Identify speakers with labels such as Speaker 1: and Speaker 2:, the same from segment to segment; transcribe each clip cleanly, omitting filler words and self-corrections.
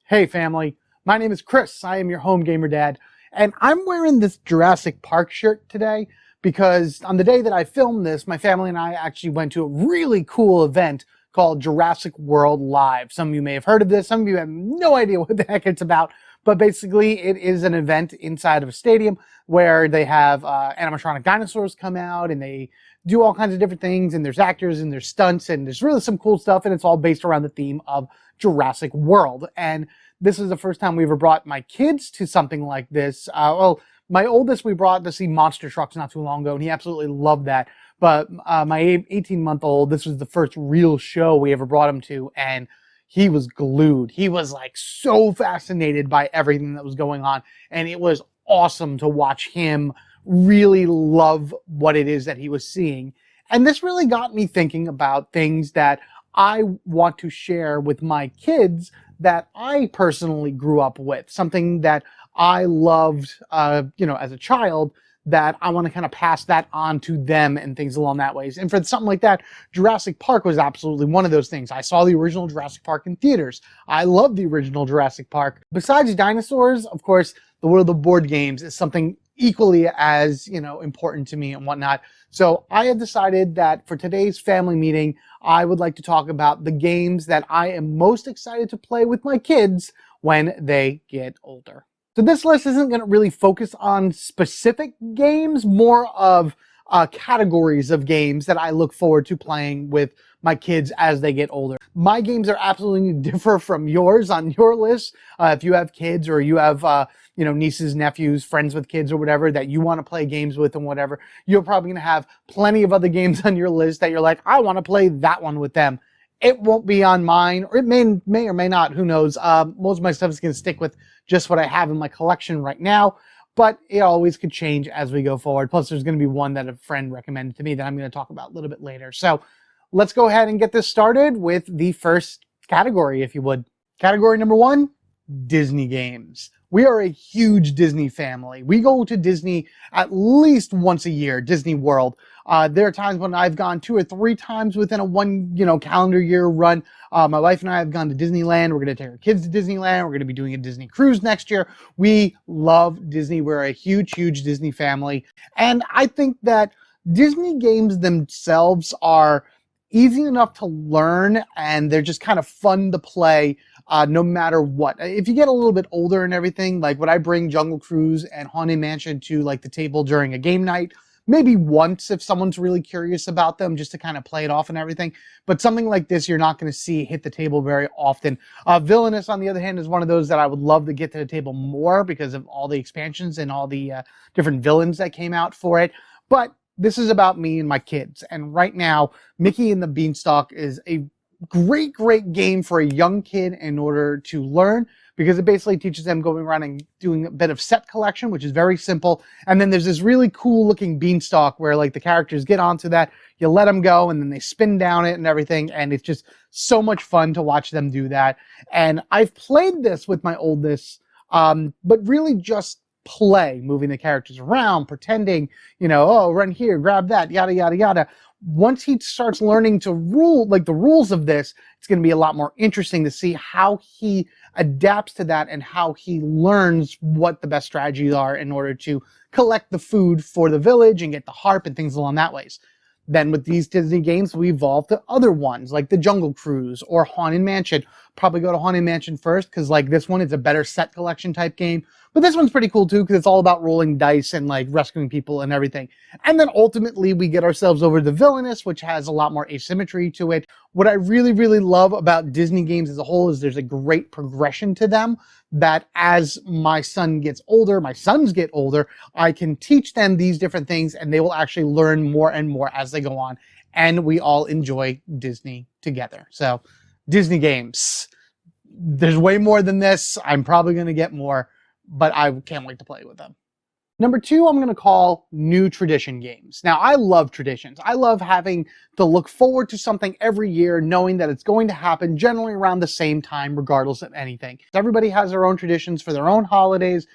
Speaker 1: Hey family, my name is Chris. I am your home gamer dad, and I'm wearing this Jurassic Park shirt today because on the day that I filmed this, my family and I actually went to a really cool event called Jurassic World Live. Some of you may have heard of this, some of you have no idea what the heck it's about, but basically it is an event inside of a stadium where they have animatronic dinosaurs come out and they do all kinds of different things, and there's actors and there's stunts and there's really some cool stuff, and it's all based around the theme of Jurassic World. And this is the first time we ever brought my kids to something like this. Well, my oldest we brought to see monster trucks not too long ago, and he absolutely loved that. But my 18-month-old, this was the first real show we ever brought him to, and he was glued. He was like so fascinated by everything that was going on, and it was awesome to watch him really love what it is that he was seeing. And this really got me thinking about things that I want to share with my kids that I personally grew up with, something that I loved, as a child, that I want to kind of pass that on to them and things along that ways. And for something like that, Jurassic Park was absolutely one of those things. I saw the original Jurassic Park in theaters. I love the original Jurassic Park. Besides dinosaurs, of course, the world of board games is something equally as, important to me and whatnot. So I have decided that for today's family meeting, I would like to talk about the games that I am most excited to play with my kids when they get older. So this list isn't going to really focus on specific games, more of categories of games that I look forward to playing with my kids as they get older. My games are absolutely differ from yours on your list. If you have kids or you have, nieces, nephews, friends with kids or whatever that you want to play games with and whatever, you're probably going to have plenty of other games on your list that you're like, I want to play that one with them. It won't be on mine, or it may or may not, who knows. Most of my stuff is going to stick with just what I have in my collection right now, but it always could change as we go forward. Plus, there's going to be one that a friend recommended to me that I'm going to talk about a little bit later. So let's go ahead and get this started with the first category, if you would. Category number 1, Disney games. We are a huge Disney family. We go to Disney at least once a year, Disney World. There are times when I've gone 2 or 3 times within a one, calendar year run. My wife and I have gone to Disneyland. We're going to take our kids to Disneyland. We're going to be doing a Disney cruise next year. We love Disney. We're a huge, huge Disney family. And I think that Disney games themselves are easy enough to learn, and they're just kind of fun to play no matter what. If you get a little bit older and everything, like would I bring Jungle Cruise and Haunted Mansion to like the table during a game night? Maybe once if someone's really curious about them, just to kind of play it off and everything. But something like this, you're not going to see hit the table very often. Villainous, on the other hand, is one of those that I would love to get to the table more because of all the expansions and all the different villains that came out for it. But this is about me and my kids. And right now, Mickey and the Beanstalk is a great, great game for a young kid in order to learn, because it basically teaches them going around and doing a bit of set collection, which is very simple. And then there's this really cool looking beanstalk where like the characters get onto that, you let them go, and then they spin down it and everything. And it's just so much fun to watch them do that. And I've played this with my oldest, but really just play, moving the characters around, pretending, oh, run here, grab that, yada, yada, yada. Once he starts learning to the rules of this, it's going to be a lot more interesting to see how he adapts to that and how he learns what the best strategies are in order to collect the food for the village and get the harp and things along that ways. Then with these Disney games, we evolve to other ones like the Jungle Cruise or Haunted Mansion. Probably go to Haunted Mansion first because like this one is a better set collection type game. But this one's pretty cool too because it's all about rolling dice and like rescuing people and everything. And then ultimately we get ourselves over to Villainous, which has a lot more asymmetry to it. What I really, really love about Disney games as a whole is there's a great progression to them, that as my sons get older, I can teach them these different things and they will actually learn more and more as they go on. And we all enjoy Disney together. So Disney games, there's way more than this. I'm probably going to get more, but I can't wait to play with them. Number 2, I'm going to call new tradition games. Now, I love traditions. I love having to look forward to something every year, knowing that it's going to happen generally around the same time, regardless of anything. Everybody has their own traditions for their own holidays,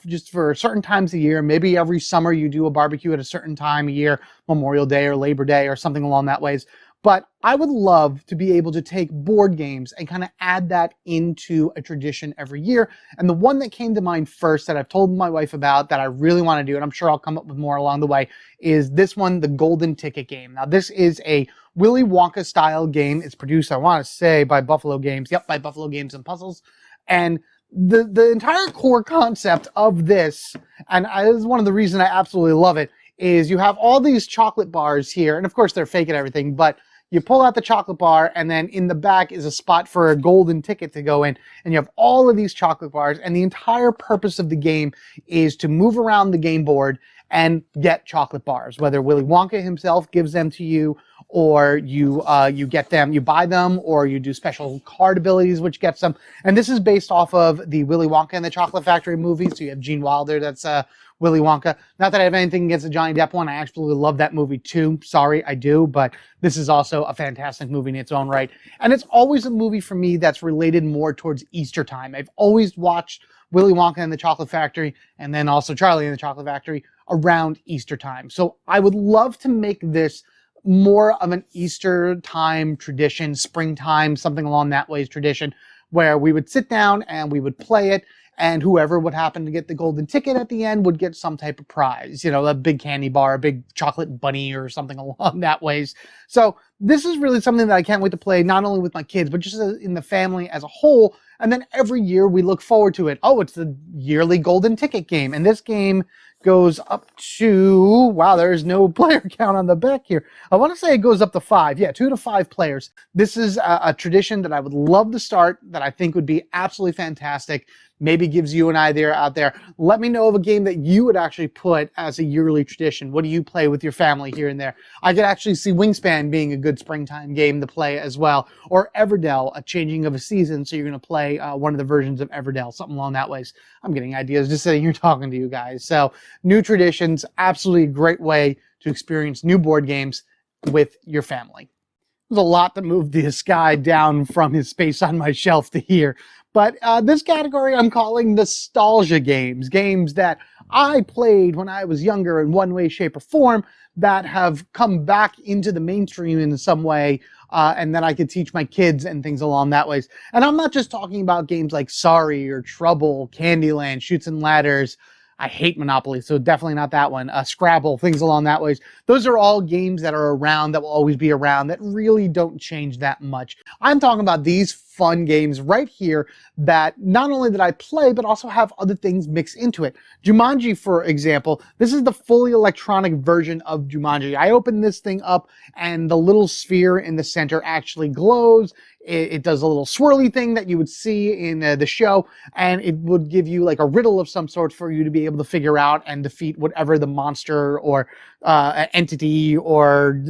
Speaker 1: just for certain times of year. Maybe every summer you do a barbecue at a certain time of year, Memorial Day or Labor Day or something along that ways. But I would love to be able to take board games and kind of add that into a tradition every year. And the one that came to mind first that I've told my wife about that I really want to do, and I'm sure I'll come up with more along the way, is this one, the Golden Ticket game. Now, this is a Willy Wonka style game. It's produced, I want to say, by Buffalo Games. Yep, by Buffalo Games and Puzzles. And the entire core concept of this, and this is one of the reasons I absolutely love it, is you have all these chocolate bars here, and of course they're fake and everything, but you pull out the chocolate bar, and then in the back is a spot for a golden ticket to go in, and you have all of these chocolate bars, and the entire purpose of the game is to move around the game board and get chocolate bars, whether Willy Wonka himself gives them to you, or you get them, you buy them, or you do special card abilities which gets them. And this is based off of the Willy Wonka and the Chocolate Factory movie, so you have Gene Wilder, that's Willy Wonka. Not that I have anything against the Johnny Depp one. I absolutely love that movie too. Sorry, I do. But this is also a fantastic movie in its own right. And it's always a movie for me that's related more towards Easter time. I've always watched Willy Wonka and the Chocolate Factory, and then also Charlie and the Chocolate Factory around Easter time. So I would love to make this more of an Easter time tradition, springtime, something along that way tradition, where we would sit down and we would play it, and whoever would happen to get the golden ticket at the end would get some type of prize, you know, a big candy bar, a big chocolate bunny or something along that ways. So this is really something that I can't wait to play, not only with my kids, but just in the family as a whole. And then every year we look forward to it. Oh, it's the yearly golden ticket game. And this game goes up to, wow, there's no player count on the back here. I want to say it goes up to 5. Yeah, 2 to 5 players. This is a tradition that I would love to start, that I think would be absolutely fantastic. Maybe gives you an idea out there. Let me know of a game that you would actually put as a yearly tradition. What do you play with your family here and there? I could actually see Wingspan being a good springtime game to play as well. Or Everdell, a changing of a season, so you're going to play one of the versions of Everdell, something along that ways. I'm getting ideas just sitting here talking to you guys. So new traditions, absolutely a great way to experience new board games with your family. There's a lot that moved this guy down from his space on my shelf to here. But this category I'm calling nostalgia games. Games that I played when I was younger in one way, shape, or form that have come back into the mainstream in some way, and that I could teach my kids and things along that ways. And I'm not just talking about games like Sorry or Trouble, Candyland, Chutes and Ladders. I hate Monopoly, so definitely not that one. Scrabble, things along that ways. Those are all games that are around, that will always be around, that really don't change that much. I'm talking about these fun games right here that not only that I play, but also have other things mixed into it. Jumanji, for example, this is the fully electronic version of Jumanji. I open this thing up and the little sphere in the center actually glows. It does a little swirly thing that you would see in the show, and it would give you like a riddle of some sort for you to be able to figure out and defeat whatever the monster or entity or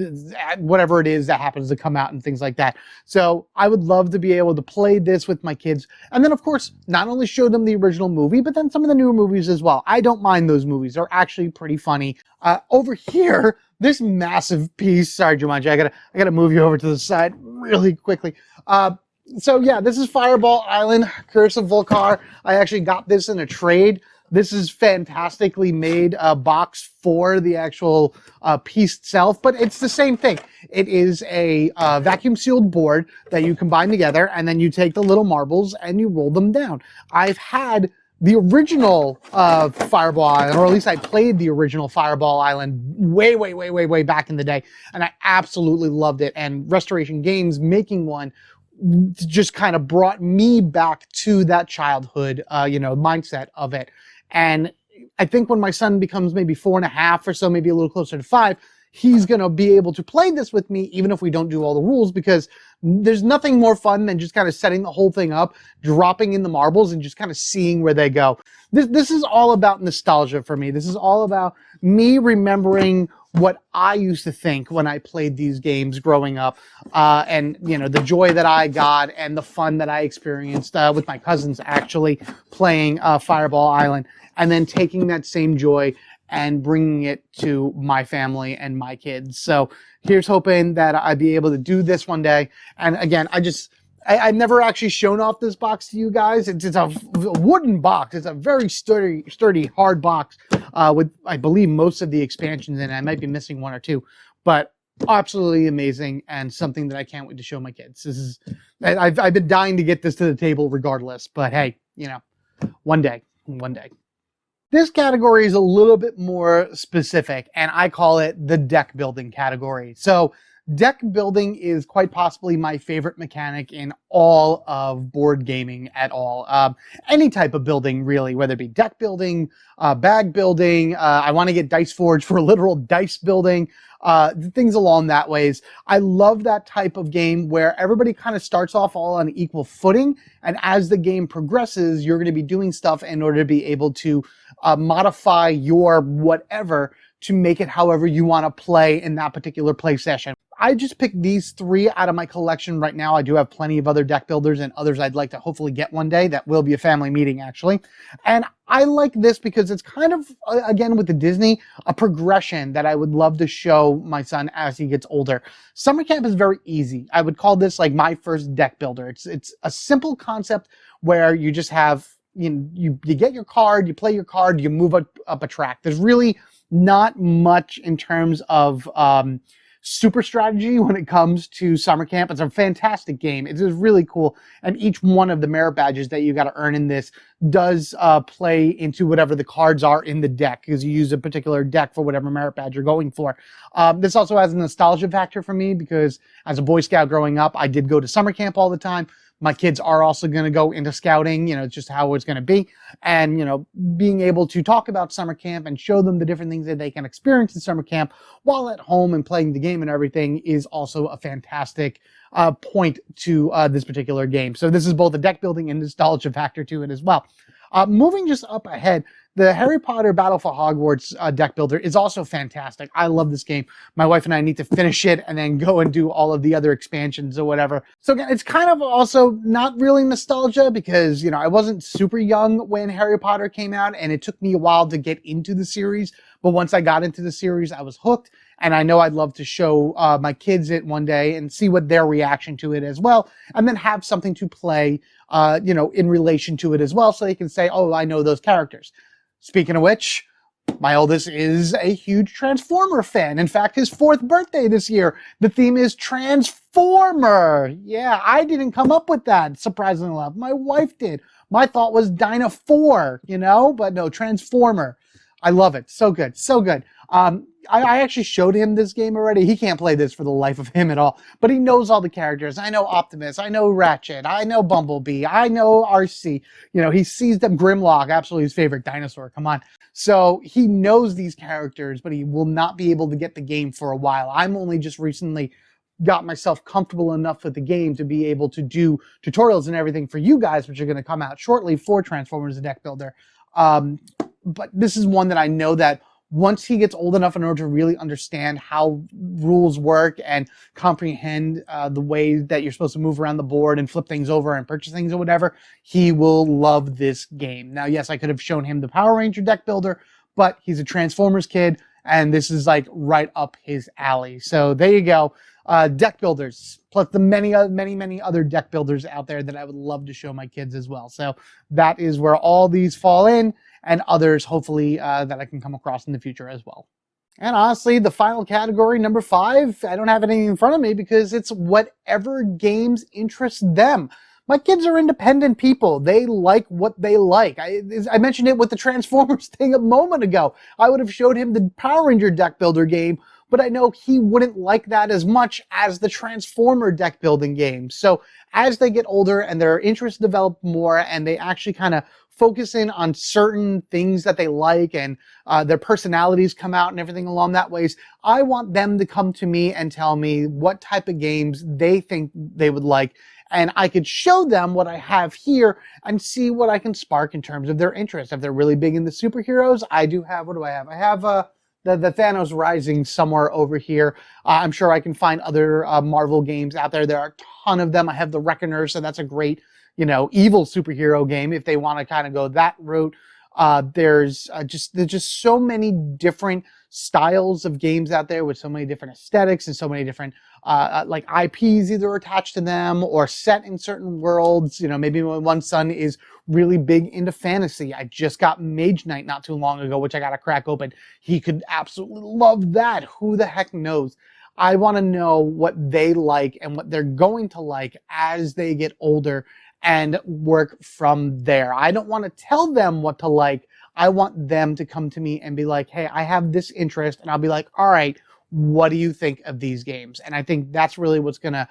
Speaker 1: whatever it is that happens to come out and things like that. So I would love to be able to play this with my kids, and then of course not only show them the original movie, but then some of the newer movies as well. I don't mind those movies. They're actually pretty funny. Over here, this massive piece, sorry Jumanji, I gotta move you over to the side really quickly. So yeah, this is Fireball Island, Curse of Volcar. I actually got this in a trade. This is fantastically made box for the actual piece itself, but it's the same thing. It is a vacuum sealed board that you combine together, and then you take the little marbles and you roll them down. I've had the original Fireball Island, or at least I played the original Fireball Island way back in the day, and I absolutely loved it. And Restoration Games making one just kind of brought me back to that childhood, mindset of it. And I think when my son becomes maybe 4.5 or so, maybe a little closer to 5, he's going to be able to play this with me, even if we don't do all the rules, because there's nothing more fun than just kind of setting the whole thing up, dropping in the marbles, and just kind of seeing where they go. This is all about nostalgia for me. This is all about me remembering what I used to think when I played these games growing up, and the joy that I got and the fun that I experienced with my cousins actually playing Fireball Island, and then taking that same joy and bringing it to my family and my kids. So here's hoping that I'd be able to do this one day. And again, I've never actually shown off this box to you guys. It's a wooden box. It's a very sturdy, hard box with, I believe, most of the expansions in it. I might be missing 1 or 2. But Absolutely amazing, and something that I can't wait to show my kids. I've been dying to get this to the table regardless, but hey, one day, one day. This category is a little bit more specific, and I call it the deck building category. So deck building is quite possibly my favorite mechanic in all of board gaming at all. Any type of building, really, whether it be deck building, bag building, I want to get Dice Forge for literal dice building, things along that ways. I love that type of game where everybody kind of starts off all on equal footing, and as the game progresses, you're going to be doing stuff in order to be able to modify your whatever to make it however you want to play in that particular play session. I just picked these three out of my collection right now. I do have plenty of other deck builders and others I'd like to hopefully get one day. That will be a family meeting, actually. And I like this because it's kind of, again, with the Disney, a progression that I would love to show my son as he gets older. Summer camp is very easy. I would call this like my first deck builder. It's a simple concept where you just have, you get your card, you play your card, you move up a track. There's really not much in terms of super strategy when it comes to summer camp. It's a fantastic game. It is really cool. And each one of the merit badges that you got to earn in this does play into whatever the cards are in the deck, because you use a particular deck for whatever merit badge you're going for. This also has a nostalgia factor for me because as a Boy Scout growing up, I did go to summer camp all the time. My kids are also going to go into scouting, it's just how it's going to be. And, being able to talk about summer camp and show them the different things that they can experience in summer camp while at home and playing the game and everything is also a fantastic point to this particular game. So this is both a deck building and nostalgia factor to it as well. Moving just up ahead, the Harry Potter Battle for Hogwarts deck builder is also fantastic. I love this game. My wife and I need to finish it and then go and do all of the other expansions or whatever. So again, it's kind of also not really nostalgia because, I wasn't super young when Harry Potter came out and it took me a while to get into the series. But once I got into the series, I was hooked. And I know I'd love to show my kids it one day and see what their reaction to it as well. And then have something to play, in relation to it as well. So they can say, oh, I know those characters. Speaking of which, my oldest is a huge Transformer fan. In fact, his 4th birthday this year, the theme is Transformer. Yeah, I didn't come up with that, surprisingly enough. My wife did. My thought was Dyna4, but no, Transformer. I love it. So good. So good. I actually showed him this game already. He can't play this for the life of him at all, but he knows all the characters. I know Optimus. I know Ratchet. I know Bumblebee. I know RC. He sees them. Grimlock, absolutely his favorite dinosaur. Come on. So he knows these characters, but he will not be able to get the game for a while. I'm only just recently got myself comfortable enough with the game to be able to do tutorials and everything for you guys, which are going to come out shortly for Transformers: The Deck Builder. But this is one that I know that once he gets old enough in order to really understand how rules work and comprehend the way that you're supposed to move around the board and flip things over and purchase things or whatever, he will love this game. Now, yes, I could have shown him the Power Ranger deck builder, but he's a Transformers kid, and this is like right up his alley. So there you go. Deck builders, plus the many other deck builders out there that I would love to show my kids as well. So that is where all these fall in, and others hopefully that I can come across in the future as well. And honestly, the final category, number 5, I don't have anything in front of me because it's whatever games interest them. My kids are independent people. They like what they like. I mentioned it with the Transformers thing a moment ago. I would have showed him the Power Ranger deck builder game, but I know he wouldn't like that as much as the Transformer deck building game. So as they get older and their interests develop more and they actually kind of focus in on certain things that they like and their personalities come out and everything along that ways, I want them to come to me and tell me what type of games they think they would like. And I could show them what I have here and see what I can spark in terms of their interest. If they're really big into superheroes, I do have, what do I have? I have the Thanos Rising somewhere over here. I'm sure I can find other Marvel games out there. There are a ton of them. I have the Reckoner, so that's a great, evil superhero game if they want to kind of go that route. There's just so many different styles of games out there with so many different aesthetics and so many different like IPs either attached to them or set in certain worlds. Maybe my one son is really big into fantasy. I just got Mage Knight not too long ago, which I got to crack open. He could absolutely love that. Who the heck knows? I want to know what they like and what they're going to like as they get older and work from there. I don't want to tell them what to like. I want them to come to me and be like, hey, I have this interest. And I'll be like, all right, what do you think of these games? And I think that's really what's going to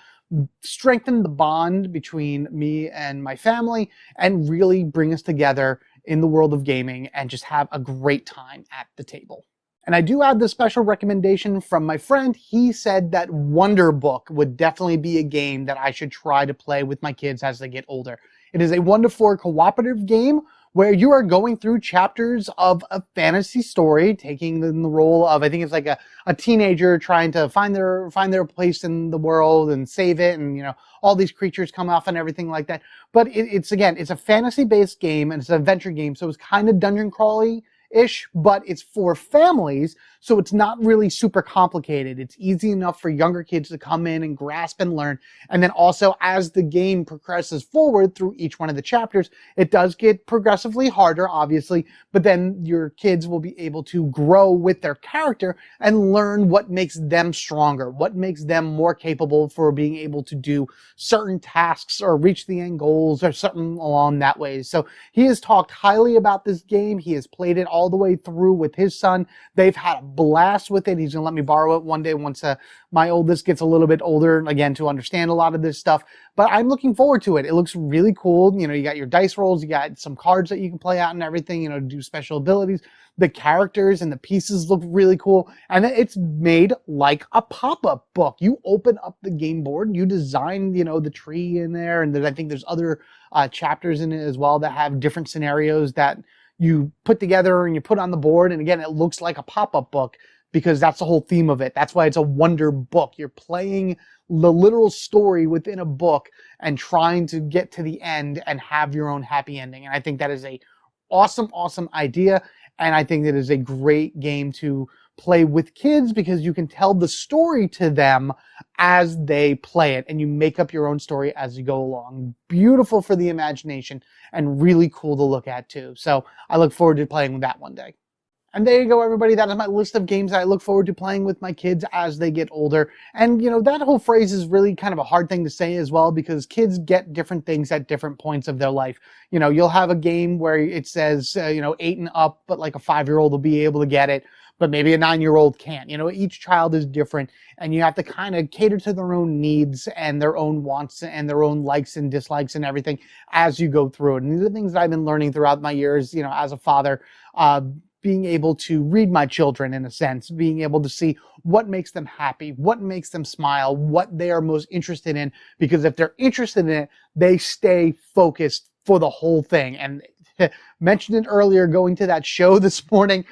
Speaker 1: strengthen the bond between me and my family and really bring us together in the world of gaming and just have a great time at the table. And I do have this special recommendation from my friend. He said that Wonder Book would definitely be a game that I should try to play with my kids as they get older. It is a 1-to-4 cooperative game where you are going through chapters of a fantasy story, taking in the role of, I think it's like a teenager trying to find their place in the world and save it, and all these creatures come off and everything like that. But it's a fantasy-based game, and it's an adventure game, so it's kind of dungeon crawly-ish, but it's for families, so it's not really super complicated. It's easy enough for younger kids to come in and grasp and learn. And then also, as the game progresses forward through each one of the chapters, it does get progressively harder, obviously, but then your kids will be able to grow with their character and learn what makes them stronger, what makes them more capable for being able to do certain tasks or reach the end goals or something along that way. So he has talked highly about this game. He has played it all the way through with his son. They've had a blast with it. He's gonna let me borrow it one day once my oldest gets a little bit older, again, to understand a lot of this stuff. But I'm looking forward to it. It looks really cool. You got your dice rolls, you got some cards that you can play out and everything, to do special abilities. The characters and the pieces look really cool. And it's made like a pop-up book. You open up the game board, you design, the tree in there. And then I think there's other chapters in it as well that have different scenarios that you put together and you put on the board. And again, it looks like a pop-up book because that's the whole theme of it. That's why it's a wonder book. You're playing the literal story within a book and trying to get to the end and have your own happy ending. And I think that is a awesome, awesome idea. And I think that is a great game to play with kids because you can tell the story to them as they play it, and you make up your own story as you go along. Beautiful for the imagination and really cool to look at too. So I look forward to playing with that one day. And there you go, everybody. That is my list of games that I look forward to playing with my kids as they get older. And, that whole phrase is really kind of a hard thing to say as well because kids get different things at different points of their life. You'll have a game where it says, 8 and up, but like a 5-year-old will be able to get it, but maybe a 9-year-old can't. Each child is different, and you have to kind of cater to their own needs and their own wants and their own likes and dislikes and everything as you go through it. And these are things that I've been learning throughout my years, as a father, being able to read my children in a sense, being able to see what makes them happy, what makes them smile, what they are most interested in, because if they're interested in it, they stay focused for the whole thing. And mentioned it earlier, going to that show this morning,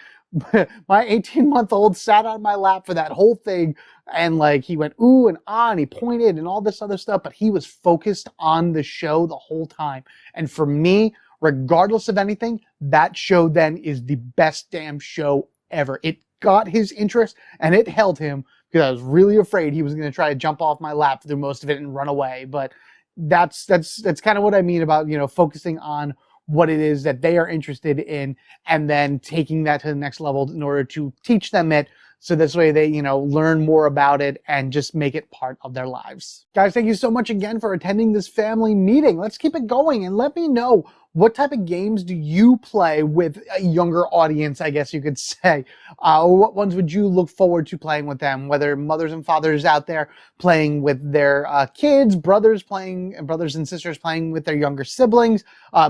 Speaker 1: my 18-month-old sat on my lap for that whole thing, and he went ooh and ah, and he pointed and all this other stuff, but he was focused on the show the whole time. And for me, regardless of anything, that show then is the best damn show ever. It got his interest and it held him because I was really afraid he was going to try to jump off my lap through most of it and run away. But that's kind of what I mean about, focusing on what it is that they are interested in and then taking that to the next level in order to teach them it. So this way they, learn more about it and just make it part of their lives. Guys, thank you so much again for attending this family meeting. Let's keep it going and let me know, what type of games do you play with a younger audience, I guess you could say? What ones would you look forward to playing with them? Whether mothers and fathers out there playing with their kids, brothers and sisters playing with their younger siblings,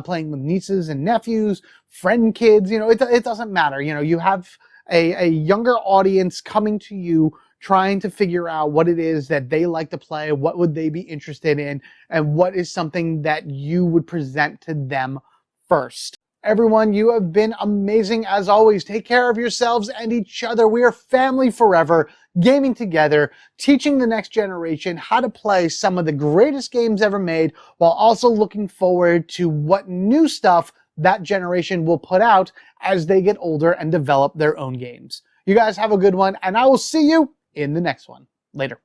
Speaker 1: playing with nieces and nephews, friend kids, it doesn't matter. You have a younger audience coming to you trying to figure out what it is that they like to play, what would they be interested in, and what is something that you would present to them first. Everyone, you have been amazing as always. Take care of yourselves and each other. We are family forever, gaming together, teaching the next generation how to play some of the greatest games ever made, while also looking forward to what new stuff that generation will put out as they get older and develop their own games. You guys have a good one, and I will see you in the next one. Later.